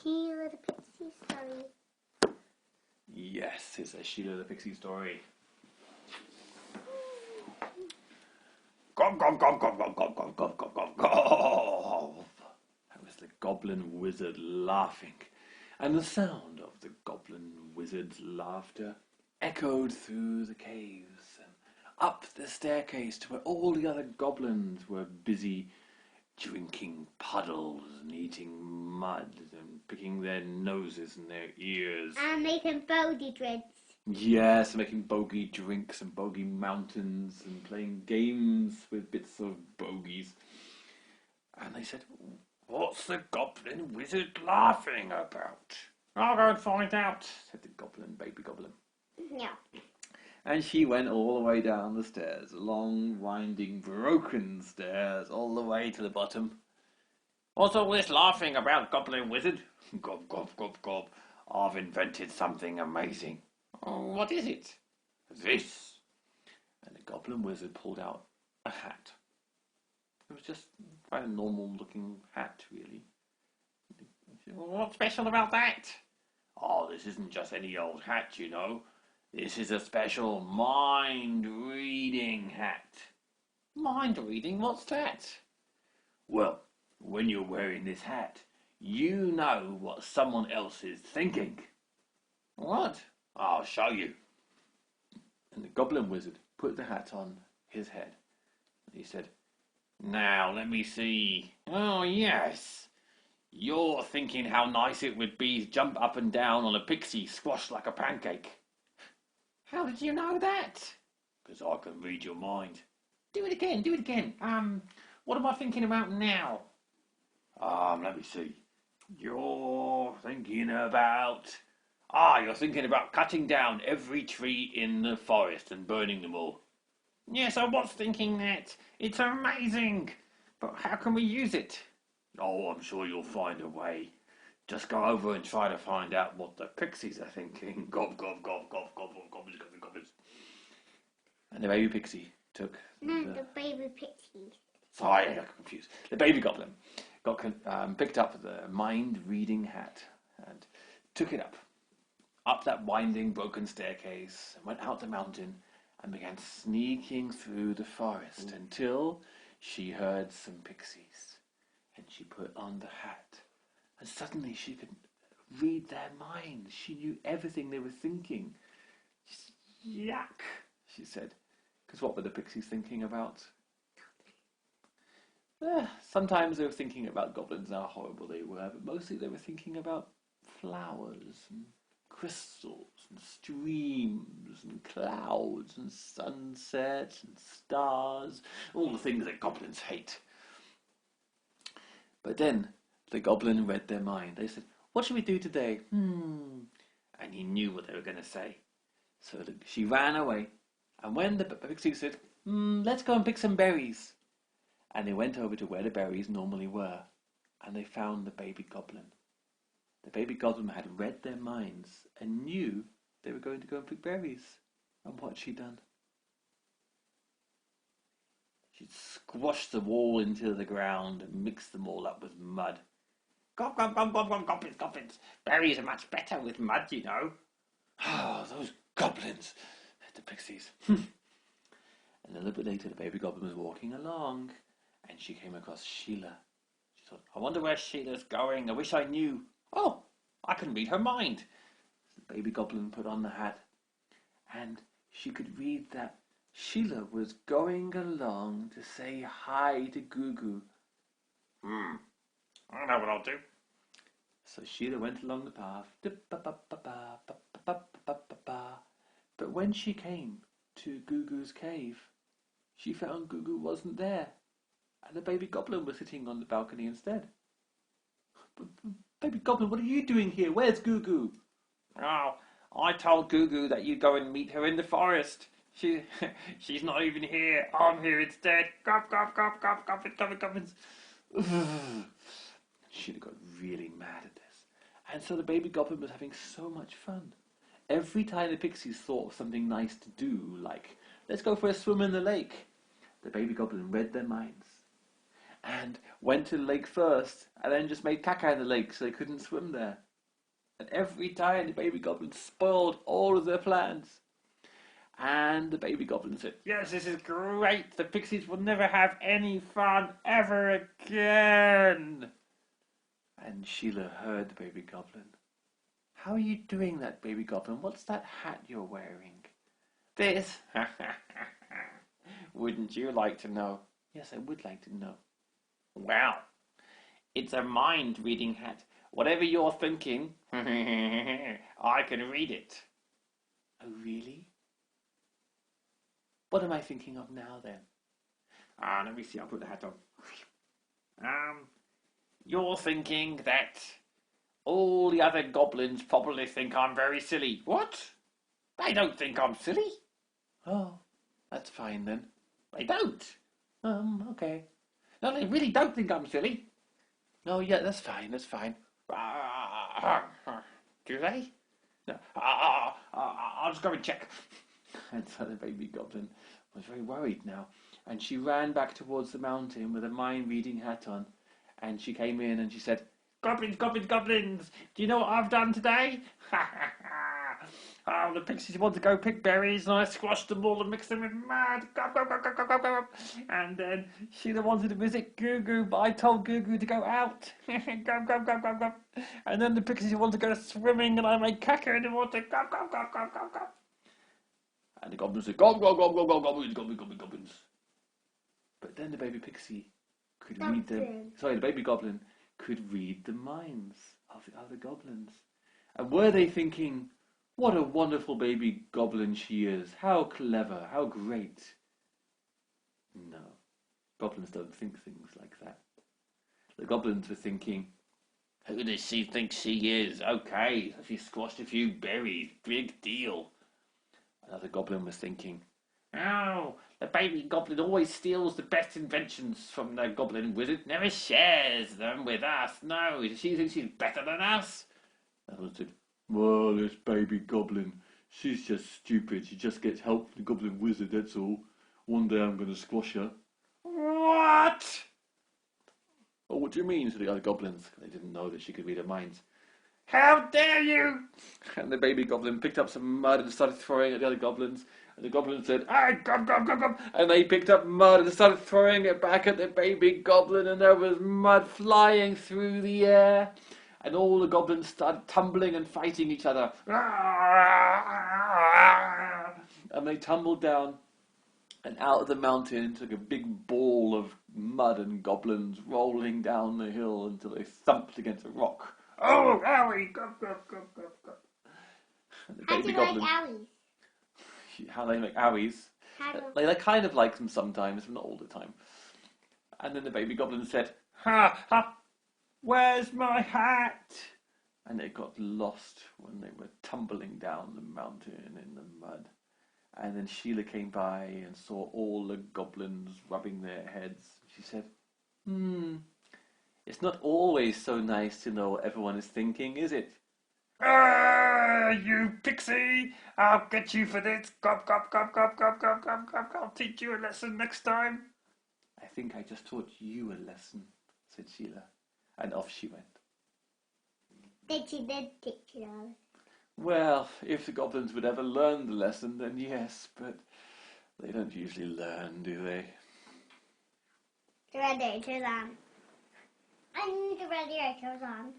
Sheila the Pixie story. Yes, it's a Sheila the Pixie story. Gob, gob, gob, gob, gob, gob, gob, gob, gob, gob, gob. That was the Goblin Wizard laughing, and the sound of the Goblin Wizard's laughter echoed through the caves and up the staircase to where all the other goblins were busy drinking puddles and eating mud and picking their noses and their ears. And making bogey drinks. Yes, making bogey drinks and bogey mountains and playing games with bits of bogies. And they said, "What's the Goblin Wizard laughing about?" "I'll go and find out," said the Goblin, baby Goblin. Yeah. And she went all the way down the stairs, long, winding, broken stairs, all the way to the bottom. "What's all this laughing about, Goblin Wizard?" "Gob, gob, gob, gob. I've invented something amazing." "Oh, what is it?" "This." And the Goblin Wizard pulled out a hat. It was just quite a normal-looking hat, really. "What's special about that?" "Oh, this isn't just any old hat, you know. This is a special mind-reading hat." "Mind-reading? What's that?" "Well, when you're wearing this hat, you know what someone else is thinking." "What?" "I'll show you." And the Goblin Wizard put the hat on his head. And he said, "Now, let me see. Oh, yes. You're thinking how nice it would be to jump up and down on a pixie squashed like a pancake." "How did you know that?" "Because I can read your mind." Do it again. What am I thinking about now?" Let me see. You're thinking about cutting down every tree in the forest and burning them all." "Yes, I was thinking that. It's amazing. But how can we use it?" "Oh, I'm sure you'll find a way. Just go over and try to find out what the pixies are thinking." Gob, gob, gob, gob, gob, gob, goblins, goblins, goblins. And the baby pixie took... The baby pixie. Sorry, I got confused. The baby goblin picked up the mind-reading hat and took it up that winding, broken staircase, and went out the mountain and began sneaking through the forest until she heard some pixies. And she put on the hat, and suddenly she could read their minds. She knew everything they were thinking. "Yuck," she said, because what were the pixies thinking about? Sometimes they were thinking about goblins and how horrible they were, but mostly they were thinking about flowers and crystals and streams and clouds and sunsets and stars, all the things that goblins hate. But then the goblin read their mind. They said, "What should we do today?" And he knew what they were going to say. So she ran away. And when the pixie said, "Let's go and pick some berries." And they went over to where the berries normally were. And they found the baby goblin. The baby goblin had read their minds and knew they were going to go and pick berries. And what had she done? She'd squashed them all into the ground and mixed them all up with mud. "Gob, gob, gob, gob, gob, goblins, goblins. Berries are much better with mud, you know." "Oh, those goblins," said the pixies. And a little bit later, the baby goblin was walking along, and she came across Sheila. She thought, "I wonder where Sheila's going. I wish I knew. Oh, I can read her mind." So the baby goblin put on the hat, and she could read that Sheila was going along to say hi to Goo. I know what I'll do. So Sheila went along the path. But when she came to Goo cave, she found Goo wasn't there, and the baby goblin was sitting on the balcony instead. "Baby goblin, what are you doing here? Where's Goo?" "Oh, I told Goo that you'd go and meet her in the forest. She's not even here. I'm here instead. Gob, gob, gob, gob, goblins." Sheila got really mad at this. And so the baby goblin was having so much fun. Every time the pixies thought of something nice to do, like, "Let's go for a swim in the lake," the baby goblin read their minds. and went to the lake first, and then just made caca in the lake so they couldn't swim there. And every time the baby goblins spoiled all of their plans. And the baby goblin said, "Yes, this is great. The pixies will never have any fun ever again." And Sheila heard the baby goblin. "How are you doing that, baby goblin? What's that hat you're wearing?" "This." "Wouldn't you like to know?" "Yes, I would like to know." "Well, it's a mind-reading hat. Whatever you're thinking, I can read it." "Oh, really? What am I thinking of now, then?" Let me see. I'll put the hat on. You're thinking that all the other goblins probably think I'm very silly." "What? They don't think I'm silly." "Oh, that's fine then." "They don't." Okay. "No, they really don't think I'm silly." "No, yeah, that's fine, that's fine." "Do they?" "No. I'll just go and check." And so the baby goblin was very worried now, and she ran back towards the mountain with a mind-reading hat on, and she came in and she said, "Goblins, goblins, goblins, do you know what I've done today?" "Oh, the pixies want to go pick berries, and I squashed them all and mixed them with mud. Gub, gub, gub, gub, gub, gub. And then Sheila wanted to visit Goo Goo, but I told Goo Goo to go out. Gub, gub, gub, gub, gub. And then the pixies wanted to go swimming, and I made caca in the water. Gub, gub, gub, gub, gub, gub." And the goblins said, "Gob, gob, gob, gob, gob, goblins, goblins, goblins, goblins." But then the baby pixie could read them. Sorry, the baby goblin could read the minds of the other goblins. And were they thinking, "What a wonderful baby goblin she is. How clever, how great"? No, goblins don't think things like that. The goblins were thinking, "Who does she think she is? Okay, she squashed a few berries. Big deal." Another goblin was thinking, "Oh, the baby goblin always steals the best inventions from the goblin wizard, never shares them with us. No, does she think she's better than us?" Another said, "Well, this baby goblin, she's just stupid. She just gets help from the goblin wizard, that's all. One day I'm going to squash her." "What?" "Oh, what do you mean?" said the other goblins. They didn't know that she could read their minds. "How dare you!" And the baby goblin picked up some mud and started throwing it at the other goblins. And the goblins said, "Ah, gob, gob, gob, gob." And they picked up mud and started throwing it back at the baby goblin. And there was mud flying through the air. And all the goblins started tumbling and fighting each other. And they tumbled down. And out of the mountain took a big ball of mud and goblins rolling down the hill until they thumped against a rock. "Oh, owie, gub, gub, gub, gub, gub." And the How do baby you like goblin, owies? how they make owies. They kind of like them sometimes, but not all the time. And then the baby goblin said, "Ha, ha, where's my hat?" And it got lost when they were tumbling down the mountain in the mud. And then Sheila came by and saw all the goblins rubbing their heads. She said, "It's not always so nice to know what everyone is thinking, is it?" "Ah, you pixie! I'll get you for this. Gob, gob, gob, gob, gob, gob, gob, gob. I'll teach you a lesson next time." "I think I just taught you a lesson," said Sheila. And off she went. Did she teach you those? Well, if the goblins would ever learn the lesson, then yes, but they don't usually learn, do they? The radiator's on. I knew the radiator was on.